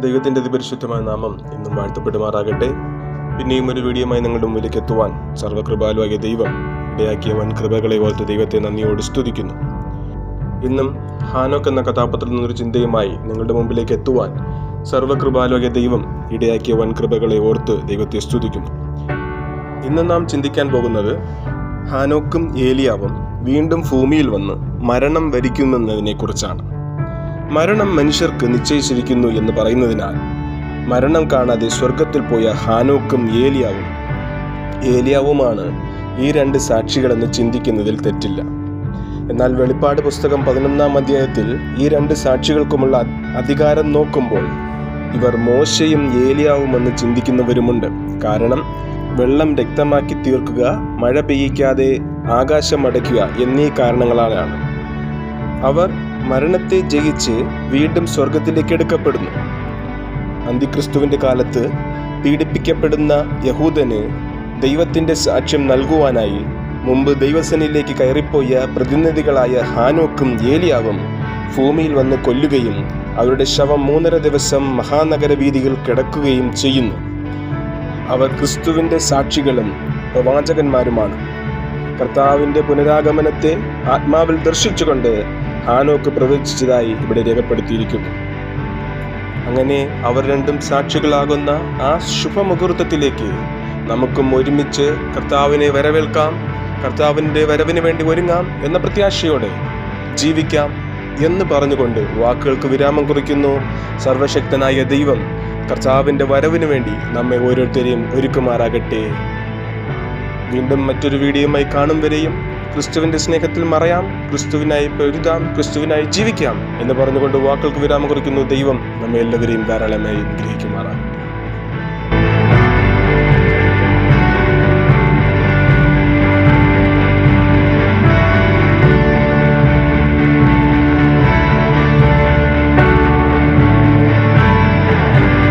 ദൈവത്തിൻ്റെ അതിപരിശുദ്ധമായ നാമം ഇന്നും വാഴ്ത്തപ്പെടുമാറാകട്ടെ. പിന്നെയും ഒരു വീഡിയോയുമായി നിങ്ങളുടെ മുമ്പിലേക്ക് എത്തുവാൻ സർവ്വകൃപാലുവായ ദൈവം ഇടയാക്കിയ വൻ കൃപകളെ ഓർത്ത് ദൈവത്തെ നന്ദിയോട് സ്തുതിക്കുന്നു. ഇന്നും ഹാനോക്ക് എന്ന കഥാപാത്രത്തിൽ നിന്നൊരു ചിന്തയുമായി നിങ്ങളുടെ മുമ്പിലേക്ക് എത്തുവാൻ സർവ്വകൃപാലുവായ ദൈവം ഇടയാക്കിയ വൻ കൃപകളെ ഓർത്ത് ദൈവത്തെ സ്തുതിക്കുന്നു. ഇന്ന് നാം ചിന്തിക്കാൻ പോകുന്നത് ഹാനോക്കും ഏലിയാവും വീണ്ടും ഭൂമിയിൽ വന്ന് മരണം വരിക്കുമെന്നതിനെ കുറിച്ചാണ്. മരണം മനുഷ്യർക്ക് നിശ്ചയിച്ചിരിക്കുന്നു എന്ന് പറയുന്നതിനാൽ മരണം കാണാതെ സ്വർഗത്തിൽ പോയ ഹാനോക്കും ഏലിയാവുമാണ് ഈ രണ്ട് സാക്ഷികളെന്ന് ചിന്തിക്കുന്നതിൽ തെറ്റില്ല. എന്നാൽ വെളിപ്പാട് പുസ്തകം 11-ാം അധ്യായത്തിൽ ഈ രണ്ട് സാക്ഷികൾക്കുമുള്ള അധികാരം നോക്കുമ്പോൾ ഇവർ മോശയും ഏലിയാവുമെന്ന് ചിന്തിക്കുന്നവരുമുണ്ട്. കാരണം വെള്ളം രക്തമാക്കി തീർക്കുക, മഴ പെയ്യിക്കാതെ ആകാശം അടയ്ക്കുക എന്നീ കാരണങ്ങളാലാണ് അവർ മരണത്തെ ജയിച്ച് വീണ്ടും സ്വർഗത്തിലേക്ക് എടുക്കപ്പെടുന്നു. അന്തിക്രിസ്തുവിന്റെ കാലത്ത് പീഡിപ്പിക്കപ്പെടുന്ന യഹൂദന് ദൈവത്തിന്റെ സാക്ഷ്യം നൽകുവാനായി മുമ്പ് ദൈവസേനയിലേക്ക് കയറിപ്പോയ പ്രതിനിധികളായ ഹാനോക്കും ഏലിയാവും ഭൂമിയിൽ വന്ന് കൊല്ലുകയും അവരുടെ ശവം 3.5 ദിവസം മഹാനഗര വീഥികൾ കിടക്കുകയും ചെയ്യുന്നു. അവർ ക്രിസ്തുവിന്റെ സാക്ഷികളും പ്രവാചകന്മാരുമാണ്. കർത്താവിന്റെ പുനരാഗമനത്തെ ആത്മാവിൽ ദർശിച്ചുകൊണ്ട് ഹാനോക്ക് പ്രവചിച്ചതായി ഇവിടെ രേഖപ്പെടുത്തിയിരിക്കുന്നു. അങ്ങനെ അവർ രണ്ടും സാക്ഷികളാകുന്ന ആ ശുഭമുഹൂർത്തത്തിലേക്ക് നമുക്കും ഒരുമിച്ച് കർത്താവിനെ വരവേൽക്കാം, കർത്താവിൻ്റെ വരവിന് വേണ്ടി ഒരുങ്ങാം എന്ന പ്രത്യാശയോടെ ജീവിക്കാം എന്ന് പറഞ്ഞുകൊണ്ട് വാക്കുകൾക്ക് വിരാമം കുറിക്കുന്നു. സർവശക്തനായ ദൈവം കർത്താവിൻ്റെ വരവിന് വേണ്ടി നമ്മെ ഓരോരുത്തരെയും ഒരുക്കുമാറാകട്ടെ. വീണ്ടും മറ്റൊരു വീഡിയോയുമായി കാണും വരെയും ക്രിസ്തുവിൻ്റെ സ്നേഹത്തിൽ മറയാം, ക്രിസ്തുവിനായി പൊരുതാം, ക്രിസ്തുവിനായി ജീവിക്കാം എന്ന് പറഞ്ഞുകൊണ്ട് വാക്കുകൾക്ക് വിരാമം കുറിക്കുന്നു. ദൈവം നമ്മെ എല്ലാവരെയും ധാരാളമായി അനുഗ്രഹിക്കുമാറാം.